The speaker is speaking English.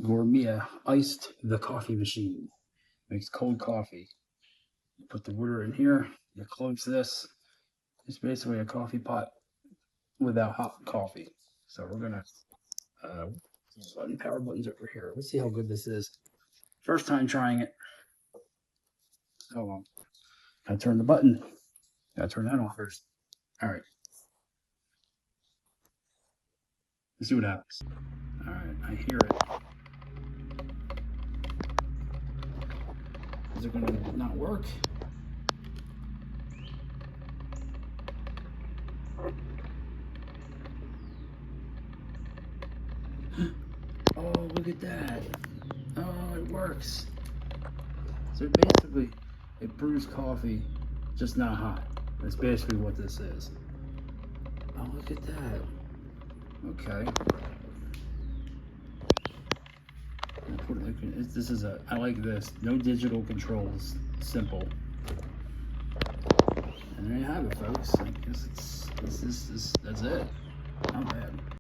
Gourmia iced the coffee machine. Makes cold coffee. You put the water in here, you close this. It's basically a coffee pot without hot coffee. So we're gonna button power buttons over here. Let's see how good this is. First time trying it. Hold on. I turn the button. Gotta turn that on first. All right. Let's see what happens. All right, I hear it. Is it gonna not work? Oh, look at that. Oh, it works. So basically, it brews coffee, just not hot. That's basically what this is. Oh, look at that. Okay. This is I like this. No digital controls. Simple. And there you have it, folks.